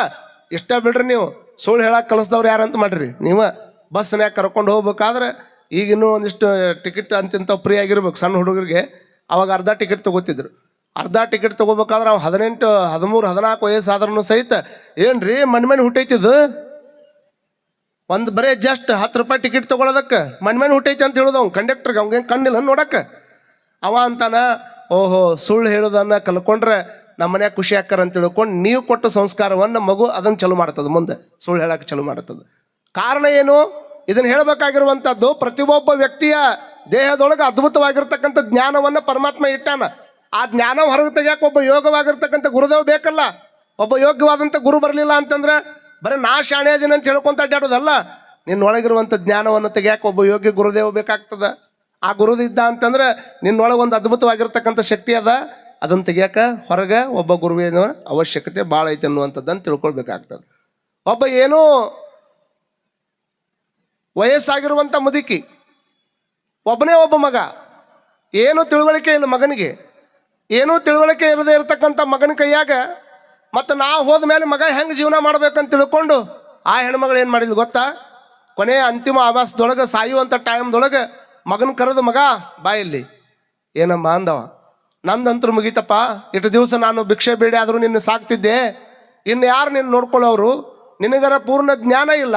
ಇಷ್ಟ ಬಿಡ್ರಿ ನೀವು. ಸುಳ್ಳು ಹೇಳಕ್ಕೆ ಕಲಿಸ್ದವ್ರು ಯಾರಂತ ಮಾಡ್ರಿ ನೀವು. ಬಸ್ನ್ಯಾಗ ಕರ್ಕೊಂಡು ಹೋಗ್ಬೇಕಾದ್ರೆ ಈಗ ಇನ್ನೂ ಒಂದಿಷ್ಟು ಟಿಕೆಟ್ ಅಂತಿಂತ ಫ್ರೀ ಆಗಿರ್ಬೇಕು ಸಣ್ಣ ಹುಡುಗರಿಗೆ. ಅವಾಗ ಅರ್ಧ ಟಿಕೆಟ್ ತೊಗೋತಿದ್ರು. ಅರ್ಧ ಟಿಕೆಟ್ ತೊಗೋಬೇಕಾದ್ರೆ ಅವ್ನು 18, 13, 14 ವಯಸ್ಸಾದ್ರೂ ಸಹಿತ ಏನ್ರಿ ಮಣ್ಣು ಹುಟ್ಟೈತಿದ್ದು ಒಂದು ಬರೀ ಜಸ್ಟ್ 10 ರೂಪಾಯಿ ಟಿಕೆಟ್ ತೊಗೊಳೋದಕ್ಕೆ ಮಣ್ಣು ಹುಟ್ಟೈತಿ ಅಂತ ಹೇಳೋದು ಅವ್ನು ಕಂಡಕ್ಟರ್ಗೆ. ಅವ್ಗೆ ಕಣ್ಣಿಲ್ಲ ನೋಡಕ್ಕೆ. ಅವ ಅಂತಾನ ಓಹೋ ಸುಳ್ಳು ಹೇಳೋದನ್ನು ಕಲ್ಕೊಂಡ್ರೆ ನಮ್ಮ ಮನ್ಯಾಗ ಖುಷಿ ಆಕ್ಕಾರ ಅಂತ ತಿಳ್ಕೊಂಡು ನೀವು ಕೊಟ್ಟ ಸಂಸ್ಕಾರವನ್ನು ಮಗು ಅದನ್ನು ಚಲೋ ಮಾಡ್ತದೆ, ಮುಂದೆ ಸುಳ್ಳು ಹೇಳಕ್ಕೆ ಚಲೋ ಮಾಡ್ತದೆ. ಕಾರಣ ಏನು? ಇದನ್ನು ಹೇಳಬೇಕಾಗಿರುವಂಥದ್ದು ಪ್ರತಿಯೊಬ್ಬ ವ್ಯಕ್ತಿಯ ದೇಹದೊಳಗೆ ಅದ್ಭುತವಾಗಿರ್ತಕ್ಕಂಥ ಜ್ಞಾನವನ್ನು ಪರಮಾತ್ಮ ಇಟ್ಟಾನ. ಆ ಜ್ಞಾನ ಹೊರಗೆ ತೆಗಿಯಕ್ಕೆ ಒಬ್ಬ ಯೋಗವಾಗಿರ್ತಕ್ಕಂಥ ಗುರುದೇವ್ ಬೇಕಲ್ಲ. ಒಬ್ಬ ಯೋಗ್ಯವಾದಂಥ ಗುರು ಬರಲಿಲ್ಲ ಅಂತಂದ್ರೆ ಬರೀ ನಾ ಶಾಣೆ ದಿನ ಅಂತ ಹೇಳ್ಕೊಂತ ಅಡ್ಡಾಡೋದಲ್ಲ. ನಿನ್ನೊಳಗಿರುವಂಥ ಜ್ಞಾನವನ್ನು ತೆಗಿಯಕ್ಕೆ ಒಬ್ಬ ಯೋಗ್ಯ ಗುರುದೇವ ಬೇಕಾಗ್ತದ. ಆ ಗುರುದಿದ್ದ ಅಂತಂದ್ರೆ ನಿನ್ನೊಳಗೆ ಒಂದು ಅದ್ಭುತವಾಗಿರ್ತಕ್ಕಂಥ ಶಕ್ತಿ ಅದ. ಅದನ್ನು ತೆಗಿಯಕ್ಕೆ ಹೊರಗೆ ಒಬ್ಬ ಗುರುವಿನ ಅವಶ್ಯಕತೆ ಭಾಳ ಐತೆ ಅನ್ನುವಂಥದ್ದನ್ನು ತಿಳ್ಕೊಳ್ಬೇಕಾಗ್ತದೆ. ಒಬ್ಬ ಏನೋ ವಯಸ್ಸಾಗಿರುವಂಥ ಮುದುಕಿ, ಒಬ್ಬನೇ ಒಬ್ಬ ಮಗ, ಏನೂ ತಿಳುವಳಿಕೆ ಇಲ್ಲ ಮಗನಿಗೆ. ಏನೂ ತಿಳುವಳಿಕೆ ಇರದೇ ಇರತಕ್ಕಂಥ ಮಗನ ಕೈಯಾಗ ಮತ್ತು ನಾವು ಹೋದ ಮೇಲೆ ಮಗ ಹೆಂಗೆ ಜೀವನ ಮಾಡ್ಬೇಕಂತ ತಿಳ್ಕೊಂಡು ಆ ಹೆಣ್ಮಗಳು ಏನು ಮಾಡಿದ್ಲು ಗೊತ್ತಾ? ಕೊನೆಯ ಅಂತಿಮ ಆವಾಸದೊಳಗೆ ಸಾಯುವಂಥ ಟೈಮ್ದೊಳಗೆ ಮಗನ ಕರೆದು, ಮಗ ಬಾಯಲ್ಲಿ ಏನಮ್ಮ ಅಂದವ. ನಂದಂತರೂ ಮುಗೀತಪ್ಪ, ಇಷ್ಟು ದಿವಸ ನಾನು ಭಿಕ್ಷೆ ಬೇಡಿ ಆದರೂ ನಿನ್ನ ಸಾಕ್ತಿದ್ದೆ, ಇನ್ನು ಯಾರು ನಿನ್ನ ನೋಡ್ಕೊಳ್ಳೋರು? ನಿನಗರ ಪೂರ್ಣ ಜ್ಞಾನ ಇಲ್ಲ.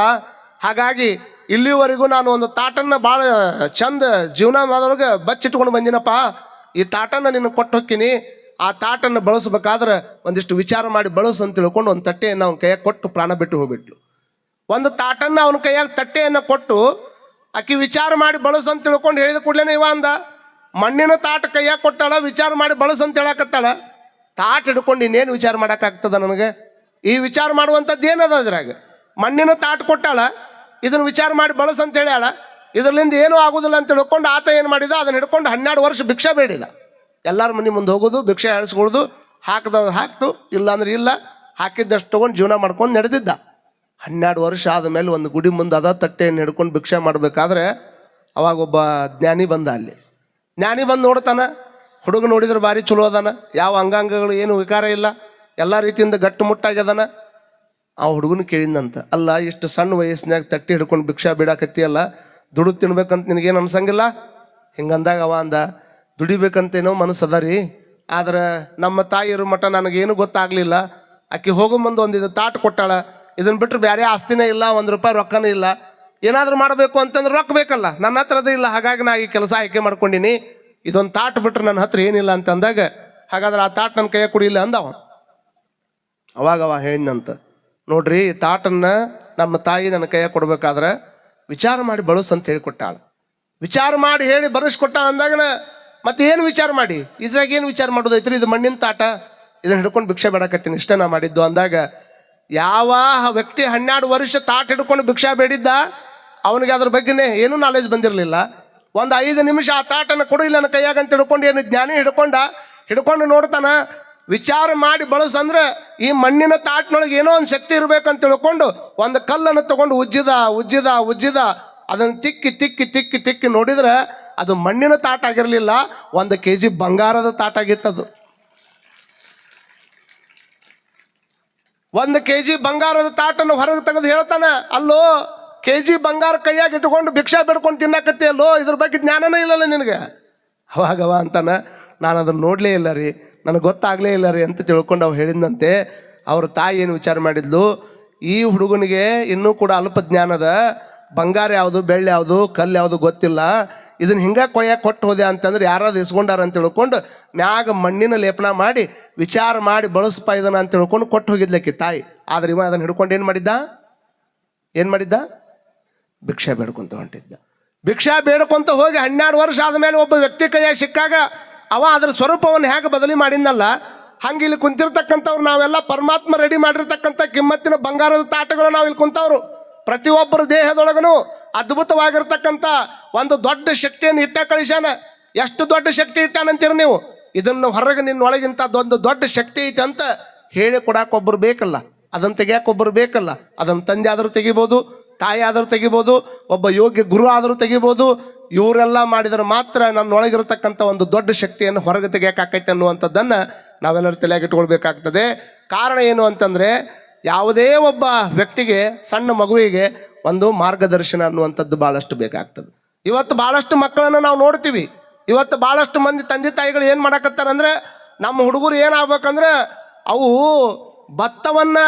ಹಾಗಾಗಿ ಇಲ್ಲಿವರೆಗೂ ನಾನು ಒಂದು ತಾಟನ್ನು ಭಾಳ ಚಂದ ಜೀವನ ಮಾಡೋದೊಳಗೆ ಬಚ್ಚಿಟ್ಕೊಂಡು ಬಂದಿನಪ್ಪ. ಈ ತಾಟನ್ನು ನಿನ್ನ ಕೊಟ್ಟು ಹೋಗ್ತೀನಿ. ಆ ತಾಟನ್ನು ಬಳಸ್ಬೇಕಾದ್ರೆ ಒಂದಿಷ್ಟು ವಿಚಾರ ಮಾಡಿ ಬಳಸು ಅಂತ ತಿಳ್ಕೊಂಡು ಒಂದು ತಟ್ಟೆಯನ್ನು ಅವನ ಕೈಯಾಗ ಕೊಟ್ಟು ಪ್ರಾಣ ಬಿಟ್ಟು ಹೋಗ್ಬಿಟ್ಲು. ಒಂದು ತಾಟನ್ನು ಅವನ ಕೈಯಾಗ ತಟ್ಟೆಯನ್ನು ಕೊಟ್ಟು ಆಕಿ ವಿಚಾರ ಮಾಡಿ ಬಳಸು ಅಂತ ತಿಳ್ಕೊಂಡು ಹೇಳಿದ ಕೂಡಲೇ ಇವ ಅಂದ, ಮಣ್ಣಿನ ತಾಟ ಕೈಯಾಗ ಕೊಟ್ಟಾಳ, ವಿಚಾರ ಮಾಡಿ ಬಳಸು ಅಂತ ಹೇಳಕತ್ತಾಳ. ತಾಟ ಹಿಡ್ಕೊಂಡು ಇನ್ನೇನು ವಿಚಾರ ಮಾಡೋಕ್ಕಾಗ್ತದ ನನಗೆ? ಈ ವಿಚಾರ ಮಾಡುವಂಥದ್ದು ಏನದ ಅದ್ರಾಗ? ಮಣ್ಣಿನ ತಾಟ ಕೊಟ್ಟಾಳ, ಇದನ್ನು ವಿಚಾರ ಮಾಡಿ ಬಳಸು ಅಂತ ಹೇಳ್ಯಾಳ, ಇದರಿಂದ ಏನೂ ಆಗೋದಿಲ್ಲ ಅಂತ ತಿಳ್ಕೊಂಡು ಆತ ಏನು ಮಾಡಿದ, ಅದನ್ನು ಹಿಡ್ಕೊಂಡು 12 ವರ್ಷ ಭಿಕ್ಷೆ ಬೇಡಿದ. ಎಲ್ಲರ ಮನೆ ಮುಂದೆ ಹೋಗೋದು, ಭಿಕ್ಷೆ ಹೇಳಿಸ್ಕೊಳ್ದು, ಹಾಕ್ದವ್ ಹಾಕ್ತು, ಇಲ್ಲ ಅಂದ್ರೆ ಇಲ್ಲ, ಹಾಕಿದ್ದಷ್ಟು ತೊಗೊಂಡು ಜೀವನ ಮಾಡ್ಕೊಂಡು ನಡೆದಿದ್ದ. 12 ವರ್ಷ ಆದಮೇಲೆ ಒಂದು ಗುಡಿ ಮುಂದೆ ಅದ ತಟ್ಟೆಯನ್ನು ಹಿಡ್ಕೊಂಡು ಭಿಕ್ಷೆ ಮಾಡಬೇಕಾದ್ರೆ ಅವಾಗ ಒಬ್ಬ ಜ್ಞಾನಿ ಬಂದ. ಅಲ್ಲಿ ಜ್ಞಾನಿ ಬಂದು ನೋಡ್ತಾನ, ಹುಡುಗ ನೋಡಿದ್ರೆ ಭಾರಿ ಚಲೋ ಅದಾನ, ಯಾವ ಅಂಗಾಂಗಗಳು ಏನು ವಿಕಾರ ಇಲ್ಲ, ಎಲ್ಲ ರೀತಿಯಿಂದ ಗಟ್ಟು ಮುಟ್ಟಾಗ್ಯದಾನ. ಆ ಹುಡುಗನ ಕೇಳಿದಂತ, ಅಲ್ಲ ಇಷ್ಟು ಸಣ್ಣ ವಯಸ್ಸಿನಾಗ ತಟ್ಟೆ ಹಿಡ್ಕೊಂಡು ಭಿಕ್ಷಾ ಬಿಡಾಕತ್ತೀಯಲ್ಲ, ದುಡಿದು ತಿನ್ಬೇಕಂತ ನಿನಗೇನು ಅನ್ಸಂಗಿಲ್ಲ? ಹಿಂಗಂದಾಗ ಅವ ಅಂದ, ದುಡಿಬೇಕಂತೇನೋ ಮನಸ್ಸದ ರೀ, ಆದ್ರೆ ನಮ್ಮ ತಾಯಿಯರ ಮಠ ನನಗೇನು ಗೊತ್ತಾಗಲಿಲ್ಲ. ಆಕೆ ಹೋಗೋ ಮುಂದೆ ಒಂದು ತಾಟ್ ಕೊಟ್ಟಾಳ, ಇದನ್ನು ಬಿಟ್ಟರೆ ಬೇರೆ ಆಸ್ತಿನೇ ಇಲ್ಲ, 1 ರೂಪಾಯಿ ರೊಕ್ಕನೇ ಇಲ್ಲ. ಏನಾದರೂ ಮಾಡಬೇಕು ಅಂತಂದ್ರೆ ರೊಕ್ಕ ಬೇಕಲ್ಲ, ನನ್ನ ಹತ್ರದೇ ಇಲ್ಲ. ಹಾಗಾಗಿ ನಾ ಈ ಕೆಲಸ ಆಯ್ಕೆ ಮಾಡ್ಕೊಂಡಿನಿ, ಇದೊಂದು ತಾಟ್ ಬಿಟ್ರೆ ನನ್ನ ಹತ್ರ ಏನಿಲ್ಲ ಅಂತ ಅಂದಾಗ, ಹಾಗಾದ್ರೆ ಆ ತಾಟ್ ನನ್ನ ಕೈಯಾಗ ಕುಡಿಯಿಲ್ಲ ಅಂದವ. ಅವಾಗ ಹೇಳಿದಂತ, ನೋಡ್ರಿ ತಾಟನ್ನು ನಮ್ಮ ತಾಯಿ ನನ್ನ ಕೈಯಾಗ ಕೊಡ್ಬೇಕಾದ್ರೆ ವಿಚಾರ ಮಾಡಿ ಬಳಸು ಅಂತ ಹೇಳಿಕೊಟ್ಟಾಳ. ವಿಚಾರ ಮಾಡಿ ಹೇಳಿ ಬರೆಸ್ಕೊಟ್ಟಾಳ ಅಂದಾಗ ಮತ್ತೆ ಏನು ವಿಚಾರ ಮಾಡಿ, ಇದ್ರಾಗ ಏನು ವಿಚಾರ ಮಾಡೋದು ಐತ್ರಿ, ಇದು ಮಣ್ಣಿನ ತಾಟ, ಇದನ್ನು ಹಿಡ್ಕೊಂಡು ಭಿಕ್ಷೆ ಬೇಡಕತ್ತೀನಿ, ಇಷ್ಟ ನಾ ಮಾಡಿದ್ದು ಅಂದಾಗ, ಯಾವ ವ್ಯಕ್ತಿ 12 ವರ್ಷ ತಾಟ ಹಿಡ್ಕೊಂಡು ಭಿಕ್ಷಾ ಬೇಡಿದ್ದ ಅವನಿಗೆ ಅದ್ರ ಬಗ್ಗೆನೇ ಏನೂ ನಾಲೆಜ್ ಬಂದಿರಲಿಲ್ಲ. ಒಂದು 5 ನಿಮಿಷ ಆ ತಾಟನ್ನು ಕೊಡು ಇಲ್ಲ ನನ್ನ ಕೈಯಾಗ ಅಂತ ಹಿಡ್ಕೊಂಡು ಏನು ಜ್ಞಾನಿ ಹಿಡ್ಕೊಂಡು ನೋಡ್ತಾನ. ವಿಚಾರ ಮಾಡಿ ಬಳಸಂದ್ರೆ ಈ ಮಣ್ಣಿನ ತಾಟ್ನೊಳಗೆ ಏನೋ ಒಂದು ಶಕ್ತಿ ಇರಬೇಕಂತ ತಿಳ್ಕೊಂಡು ಒಂದು ಕಲ್ಲನ್ನು ತಗೊಂಡು ಉಜ್ಜಿದ ಅದನ್ನು ತಿಕ್ಕಿ ನೋಡಿದ್ರೆ ಅದು ಮಣ್ಣಿನ ತಾಟ ಆಗಿರಲಿಲ್ಲ, 1 kg ಬಂಗಾರದ ತಾಟಾಗಿತ್ತದು. 1 kg ಬಂಗಾರದ ತಾಟನ್ನು ಹೊರಗೆ ತೆಗೆದು ಹೇಳ್ತಾನೆ, ಅಲ್ಲೋ kg ಬಂಗಾರ ಕೈಯಾಗಿ ಇಟ್ಕೊಂಡು ಭಿಕ್ಷಾ ಬಿಡ್ಕೊಂಡು ತಿನ್ನಕತ್ತಿ ಅಲ್ಲೋ, ಇದ್ರ ಬಗ್ಗೆ ಜ್ಞಾನನೇ ಇಲ್ಲಲ್ಲ ನಿನಗೆ. ಅವಾಗವ ಅಂತಾನ, ನಾನು ಅದನ್ನು ನೋಡಲೇ ಇಲ್ಲ ರೀ, ನನಗೆ ಗೊತ್ತಾಗಲೇ ಇಲ್ಲ ರೀ ಅಂತ ತಿಳ್ಕೊಂಡು ಅವು ಹೇಳಿದಂತೆ. ಅವ್ರ ತಾಯಿ ಏನು ವಿಚಾರ ಮಾಡಿದ್ಲು, ಈ ಹುಡುಗನಿಗೆ ಇನ್ನೂ ಕೂಡ ಅಲ್ಪ ಜ್ಞಾನದ, ಬಂಗಾರ ಯಾವುದು, ಬೆಳ್ಳಿ ಯಾವುದು, ಕಲ್ಲು ಯಾವುದು ಗೊತ್ತಿಲ್ಲ, ಇದನ್ನು ಹಿಂಗೆ ಕೊಟ್ಟು ಹೋದೆ ಅಂತಂದ್ರೆ ಯಾರಾದ್ರು ಇಸ್ಕೊಂಡಾರ ಅಂತ ತಿಳ್ಕೊಂಡು ಮ್ಯಾಗ ಮಣ್ಣಿನ ಲೇಪನ ಮಾಡಿ ವಿಚಾರ ಮಾಡಿ ಬಳಸಪ್ಪ ಇದನ್ನ ಅಂತ ತಿಳ್ಕೊಂಡು ಕೊಟ್ಟು ಹೋಗಿದ್ಲಕ್ಕೆ ತಾಯಿ. ಆದ್ರೆ ಇವ ಅದನ್ನು ಹಿಡ್ಕೊಂಡು ಏನು ಮಾಡಿದ್ದ ಭಿಕ್ಷಾ ಬೇಡ್ಕೊಂತ ಹೊಂಟಿದ್ದ. ಭಿಕ್ಷಾ ಬೇಡ್ಕೊಂತ ಹೋಗಿ 12 ವರ್ಷ ಆದಮೇಲೆ ಒಬ್ಬ ವ್ಯಕ್ತಿ ಕೈಯಾಗ ಸಿಕ್ಕಾಗ ಅವ ಅದರ ಸ್ವರೂಪವನ್ನು ಹೇಗೆ ಬದಲಿ ಮಾಡಿದ್ನಲ್ಲ, ಹಂಗೆ ಇಲ್ಲಿ ಕುಂತಿರ್ತಕ್ಕಂಥವ್ರು ನಾವೆಲ್ಲ ಪರಮಾತ್ಮ ರೆಡಿ ಮಾಡಿರ್ತಕ್ಕಂಥ ಕಿಮ್ಮತ್ತಿನ ಬಂಗಾರದ ತಾಟಗಳು ನಾವು ಇಲ್ಲಿ ಕುಂತವ್ರು. ಪ್ರತಿಯೊಬ್ಬರ ದೇಹದೊಳಗನು ಅದ್ಭುತವಾಗಿರ್ತಕ್ಕಂಥ ಒಂದು ದೊಡ್ಡ ಶಕ್ತಿಯನ್ನು ಇಟ್ಟ ಕಳಿಸ್ಯಾನ. ಎಷ್ಟು ದೊಡ್ಡ ಶಕ್ತಿ ಇಟ್ಟಾನಂತೀರಿ ನೀವು? ಇದನ್ನು ಹೊರಗೆ ನಿನ್ನೊಳಗಿಂತ ಒಂದು ದೊಡ್ಡ ಶಕ್ತಿ ಐತೆ ಅಂತ ಹೇಳಿ ಕೊಡಾಕೊಬ್ಬರು ಬೇಕಲ್ಲ, ಅದನ್ನು ತೆಗಿಯಾಕೊಬ್ಬರು ಬೇಕಲ್ಲ. ಅದನ್ನು ತಂದೆ ಆದರೂ ತೆಗಿಬೋದು, ತಾಯಿ ಆದರೂ ತೆಗಿಬೋದು, ಒಬ್ಬ ಯೋಗ್ಯ ಗುರು ಆದರೂ ತೆಗಿಬೋದು, ಇವರೆಲ್ಲ ಮಾಡಿದ್ರೆ ಮಾತ್ರ ನನ್ನೊಳಗಿರತಕ್ಕಂಥ ಒಂದು ದೊಡ್ಡ ಶಕ್ತಿಯನ್ನು ಹೊರಗೆ ತೆಗೆಯೋಕ್ಕಾಕೈತೆ ಅನ್ನುವಂಥದ್ದನ್ನು ನಾವೆಲ್ಲರೂ ತಲೆಯಾಗಿ ಇಟ್ಕೊಳ್ಬೇಕಾಗ್ತದೆ. ಕಾರಣ ಏನು ಅಂತಂದರೆ, ಯಾವುದೇ ಒಬ್ಬ ವ್ಯಕ್ತಿಗೆ, ಸಣ್ಣ ಮಗುವಿಗೆ ಒಂದು ಮಾರ್ಗದರ್ಶನ ಅನ್ನುವಂಥದ್ದು ಭಾಳಷ್ಟು ಬೇಕಾಗ್ತದೆ. ಇವತ್ತು ಭಾಳಷ್ಟು ಮಕ್ಕಳನ್ನು ನಾವು ನೋಡ್ತೀವಿ. ಇವತ್ತು ಭಾಳಷ್ಟು ಮಂದಿ ತಂದೆ ತಾಯಿಗಳು ಏನು ಮಾಡಕತ್ತಾರಂದ್ರೆ, ನಮ್ಮ ಹುಡುಗರು ಏನಾಗ್ಬೇಕಂದ್ರೆ ಅವು ಭತ್ತವನ್ನು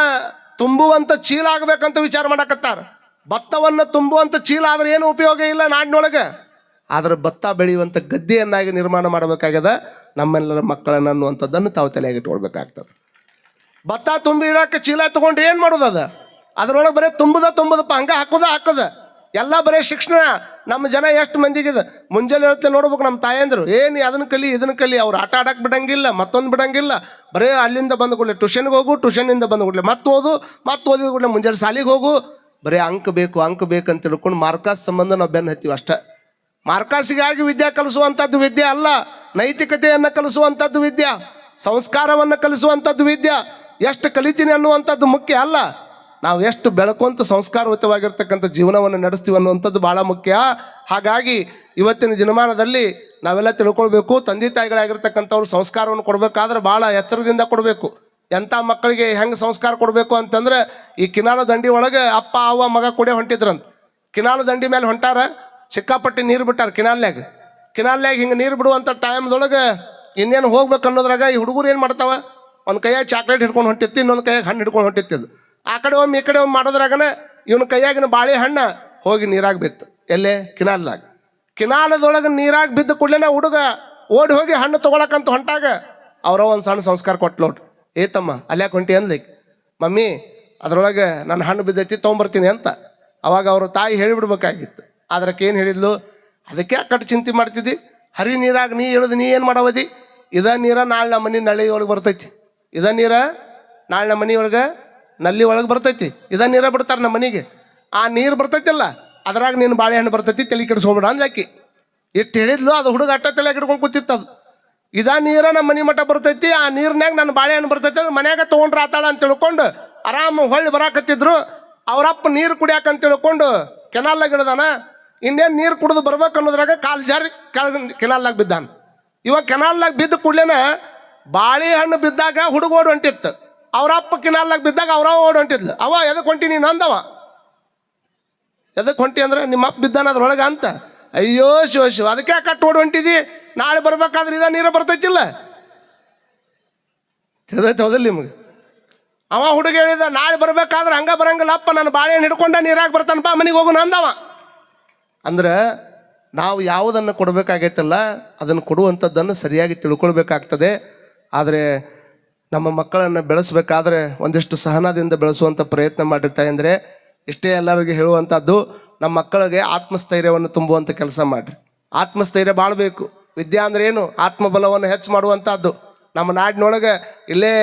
ತುಂಬುವಂಥ ಚೀಲ ಆಗ್ಬೇಕಂತ ವಿಚಾರ ಮಾಡಕತ್ತಾರ. ಭತ್ತವನ್ನು ತುಂಬುವಂಥ ಚೀಲ ಆದ್ರೆ ಏನು ಉಪಯೋಗ ಇಲ್ಲ ನಾಡಿನೊಳಗೆ. ಆದ್ರೆ ಭತ್ತ ಬೆಳೆಯುವಂಥ ಗದ್ದೆಯನ್ನಾಗಿ ನಿರ್ಮಾಣ ಮಾಡಬೇಕಾಗ್ಯದ ನಮ್ಮೆಲ್ಲರ ಮಕ್ಕಳನ್ನು ಅನ್ನುವಂಥದ್ದನ್ನು ತಾವು ತಲೆಯಾಗಿ ಇಟ್ಕೊಳ್ಬೇಕಾಗ್ತದೆ. ಭತ್ತ ತುಂಬಿ ಇಡೋಕೆ ಚೀಲ ತೊಗೊಂಡು ಏನು ಮಾಡೋದು? ಅದರೊಳಗೆ ಬರೀ ತುಂಬದಪ್ಪ, ಹಂಗೆ ಹಾಕೋದ ಎಲ್ಲ ಬರೀ ಶಿಕ್ಷಣ. ನಮ್ಮ ಜನ ಎಷ್ಟು ಮಂದಿಗಿದೆ, ಮುಂಜಾನೆ ಹೇಳ್ತೆ ನೋಡ್ಬೇಕು ನಮ್ಮ ತಾಯಂದ್ರು, ಏನು ಅದನ್ನು ಕಲಿ ಇದನ್ನು ಕಲಿ, ಅವ್ರು ಆಟ ಆಡಕ್ಕೆ ಬಿಡಂಗಿಲ್ಲ, ಮತ್ತೊಂದು ಬಿಡಂಗಿಲ್ಲ. ಬರೀ ಅಲ್ಲಿಂದ ಬಂದು ಕೂಡಲೇ ಟ್ಯೂಷನ್ಗೆ ಹೋಗು, ಟ್ಯೂಷನ್ನಿಂದ ಬಂದು ಕೂಡಲೇ ಮತ್ತೆ ಓದಿದ ಕೂಡಲೇ ಮುಂಜಾನೆ ಶಾಲೆಗೆ ಹೋಗು. ಬರೀ ಅಂಕ ಬೇಕು ಅಂತ ತಿಳ್ಕೊಂಡು ಮಾರ್ಕಾಸ್ ಸಂಬಂಧ ನಾವು ಬೆನ್ನು ಹತ್ತೀವಿ ಅಷ್ಟೇ. ಮಾರ್ಕಾಸಿಗಾಗಿ ವಿದ್ಯೆ ಕಲಿಸುವಂಥದ್ದು ವಿದ್ಯೆ ಅಲ್ಲ, ನೈತಿಕತೆಯನ್ನು ಕಲಿಸುವಂಥದ್ದು ವಿದ್ಯೆ, ಸಂಸ್ಕಾರವನ್ನು ಕಲಿಸುವಂಥದ್ದು ವಿದ್ಯೆ. ಎಷ್ಟು ಕಲಿತೀನಿ ಅನ್ನುವಂಥದ್ದು ಮುಖ್ಯ ಅಲ್ಲ, ನಾವು ಎಷ್ಟು ಬೆಳಕುವಂಥ ಸಂಸ್ಕಾರಯುತವಾಗಿರ್ತಕ್ಕಂಥ ಜೀವನವನ್ನು ನಡೆಸ್ತೀವಿ ಅನ್ನುವಂಥದ್ದು ಭಾಳ ಮುಖ್ಯ. ಹಾಗಾಗಿ ಇವತ್ತಿನ ದಿನಮಾನದಲ್ಲಿ ನಾವೆಲ್ಲ ತಿಳ್ಕೊಳ್ಬೇಕು, ತಂದೆ ತಾಯಿಗಳಾಗಿರ್ತಕ್ಕಂಥವ್ರು ಸಂಸ್ಕಾರವನ್ನು ಕೊಡಬೇಕಾದ್ರೆ ಭಾಳ ಎಚ್ಚರದಿಂದ ಕೊಡಬೇಕು. ಎಂಥ ಮಕ್ಕಳಿಗೆ ಹೆಂಗೆ ಸಂಸ್ಕಾರ ಕೊಡಬೇಕು ಅಂತಂದ್ರೆ, ಈ ಕಿನಾಲ ದಂಡಿ ಒಳಗೆ ಅಪ್ಪ ಅವ್ವ ಮಗ ಕೂಡ ಹೊಂಟಿದ್ರಂತ. ಕಿನಾಲ ದಂಡಿ ಮೇಲೆ ಹೊಂಟಾರ, ಸಿಕ್ಕಾಪಟ್ಟಿ ನೀರು ಬಿಟ್ಟಾರ ಕಿನಾಲ್ನ್ಯಾಗ ಹಿಂಗೆ ನೀರು ಬಿಡುವಂಥ ಟೈಮ್ದೊಳಗೆ ಇನ್ನೇನು ಹೋಗ್ಬೇಕು ಅನ್ನೋದ್ರಾಗ ಈ ಹುಡುಗರು ಏನು ಮಾಡ್ತಾವ, ಒಂದು ಕೈಯಾಗ ಚಾಕ್ಲೇಟ್ ಹಿಡ್ಕೊಂಡು ಹೊಂಟಿತ್ತು, ಇನ್ನೊಂದು ಕೈಯಾಗ ಹಣ್ಣು ಹಿಡ್ಕೊಂಡು ಹೊಂಟಿತ್ತಿದ್ದು. ಆ ಕಡೆ ಒಮ್ಮೆ ಈ ಕಡೆ ಒಮ್ಮೆ ಮಾಡೋದ್ರಾಗನ ಇವನ ಕೈಯಾಗಿನ ಬಾಳೆಹಣ್ಣು ಹೋಗಿ ನೀರಾಗಿ ಬಿತ್ತು. ಎಲ್ಲೇ ಕಿನಾಲದೊಳಗೆ ನೀರಾಗಿ ಬಿದ್ದ ಕೂಡಲೇ ಹುಡುಗ ಓಡಿ ಹೋಗಿ ಹಣ್ಣು ತೊಗೊಳಕಂತ ಹೊಂಟಾಗ ಅವರ ಒಂದು ಸಣ್ಣ ಸಂಸ್ಕಾರ ಕೊಟ್ಲೋಟ್, ಏತಮ್ಮ ಅಲ್ಯಾಕೆ ಹೊಂಟಿ ಅಂದ್ಲಿಕ್ಕೆ, ಮಮ್ಮಿ ಅದರೊಳಗೆ ನನ್ನ ಹಣ್ಣು ಬಿದ್ದೈತಿ ತೊಗೊಂಬರ್ತೀನಿ ಅಂತ. ಅವಾಗ ಅವ್ರ ತಾಯಿ ಹೇಳಿಬಿಡ್ಬೇಕಾಗಿತ್ತು. ಆದ್ರಕ್ಕೆ ಏನು ಹೇಳಿದ್ಲು, ಅದಕ್ಕೆ ಅಕ್ಕಟ್ಟು ಚಿಂತೆ ಮಾಡ್ತಿದ್ದಿ, ಹರಿ ನೀರಾಗ ನೀ ಇಳಿದು ನೀ ಏನು ಮಾಡವದಿ, ಇದ ನೀರ ನಾಳೆ ನಮ್ಮ ಮನೆ ನಳ್ಳಿ ಒಳಗೆ ಬರ್ತೈತಿ, ಇದ ನೀರ ನಾಳೆ ನಮ್ಮ ಮನೆಯೊಳಗೆ ನಲ್ಲಿ ಒಳಗೆ ಬರ್ತೈತಿ, ಇದ ನೀರ ಬಿಡ್ತಾರೆ ನಮ್ಮ ಮನೆಗೆ, ಆ ನೀರು ಬರ್ತೈತಿಲ್ಲ ಅದ್ರಾಗ ನೀನು ಬಾಳೆಹಣ್ಣು ಬರ್ತೈತಿ, ತಲೆ ಕೆಡಿಸ್ಕೊಬೇಡ ಅಂದ್ಲಾಕಿ. ಎಷ್ಟು ಹೇಳಿದ್ಲು, ಅದು ಹುಡುಗ ಅಟ್ಟ ತಲೆ ಹಿಡ್ಕೊಂಡು ಕೂತಿತ್ತದು. ಇದ ನೀರ ನಮ್ಮ ಮನೆ ಮಟ್ಟ ಬರ್ತೈತಿ, ಆ ನೀರಿನಾಗ ನನ್ನ ಬಾಳೆಹಣ್ಣು ಬರ್ತೈತಿ, ಅದು ಮನ್ಯಾಗ ತೊಗೊಂಡ್ರೆ ಆತಾಳ ಅಂತ ತಿಳ್ಕೊಂಡು ಆರಾಮ ಹೊಳ್ಳಿ ಬರಾಕತ್ತಿದ್ರು. ಅವರಪ್ಪ ನೀರು ಕುಡಿಯಾಕಂತ ತಿಳ್ಕೊಂಡು ಕೆನಾಲ್ನಾಗ ಇಡ್ದಾನ. ಇನ್ನೇನು ನೀರು ಕುಡಿದು ಬರ್ಬೇಕು ಅನ್ನೋದ್ರಾಗ ಕಾಲು ಜಾರಿ ಕೆಳಗೆ ಕೆನಾಲ್ನಾಗ ಬಿದ್ದಾನ. ಇವಾಗ ಕೆನಾಲ್ನಾಗ ಬಿದ್ದ ಕೂಡಲೇನ ಬಾಳೆಹಣ್ಣು ಬಿದ್ದಾಗ ಹುಡುಗ ಓಡಿ ಹೊಂಟಿತ್ತು, ಅವರಪ್ಪ ಕಿನಾಲ್ನಾಗ ಬಿದ್ದಾಗ ಅವ್ರ ಓಡಿ ಹೊಂಟಿದ್ಲು. ಅವ ಎದಕ್ಕೆ ಹೊಂಟಿ ನೀನು ಅಂದವ, ಎದಕ್ಕೆ ಹೊಂಟಿ ಅಂದ್ರೆ ನಿಮ್ಮ ಅಪ್ಪ ಬಿದ್ದಾನ ಅದ್ರೊಳಗೆ ಅಂತ. ಅಯ್ಯೋ ಶಿವ ಅದಕ್ಕೆ ಕಟ್ಟು ಓಡಿ ಹೊಂಟಿದಿ, ನಾಳೆ ಬರ್ಬೇಕಾದ್ರೆ ಇದ ನೀರ ಬರ್ತೈತಿಲ್ಲ, ತಿಳಿದೈತೆ ಹೌದಿಲ್ಲ ನಿಮಗೆ. ಅವ ಹುಡುಗ ಹೇಳಿದ, ನಾಳೆ ಬರ್ಬೇಕಾದ್ರೆ ಹಂಗ ಬರಂಗಿಲ್ಲ ಅಪ್ಪ, ನಾನು ಬಾಳೆಹಣ್ಣು ಹಿಡ್ಕೊಂಡ ನೀರಾಗಿ ಬರ್ತಾನಪ್ಪ, ಮನೆಗೆ ಹೋಗೋಣ ಅಂದವ. ಅಂದ್ರೆ ನಾವು ಯಾವುದನ್ನು ಕೊಡಬೇಕಾಗೈತಲ್ಲ ಅದನ್ನು ಕೊಡುವಂಥದ್ದನ್ನು ಸರಿಯಾಗಿ ತಿಳ್ಕೊಳ್ಬೇಕಾಗ್ತದೆ. ಆದರೆ ನಮ್ಮ ಮಕ್ಕಳನ್ನು ಬೆಳೆಸಬೇಕಾದ್ರೆ ಒಂದಿಷ್ಟು ಸಹನದಿಂದ ಬೆಳೆಸುವಂಥ ಪ್ರಯತ್ನ ಮಾಡಿರ್ತಾರೆ. ಅಂದರೆ ಇಷ್ಟೇ ಎಲ್ಲರಿಗೆ ಹೇಳುವಂಥದ್ದು, ನಮ್ಮ ಮಕ್ಕಳಿಗೆ ಆತ್ಮಸ್ಥೈರ್ಯವನ್ನು ತುಂಬುವಂಥ ಕೆಲಸ ಮಾಡಿರಿ. ಆತ್ಮಸ್ಥೈರ್ಯ ಭಾಳ ಬೇಕು. ವಿದ್ಯೆ ಅಂದ್ರೆ ಏನು, ಆತ್ಮಬಲವನ್ನು ಹೆಚ್ಚು ಮಾಡುವಂಥದ್ದು. ನಮ್ಮ ನಾಡಿನೊಳಗೆ ಇಲ್ಲೇ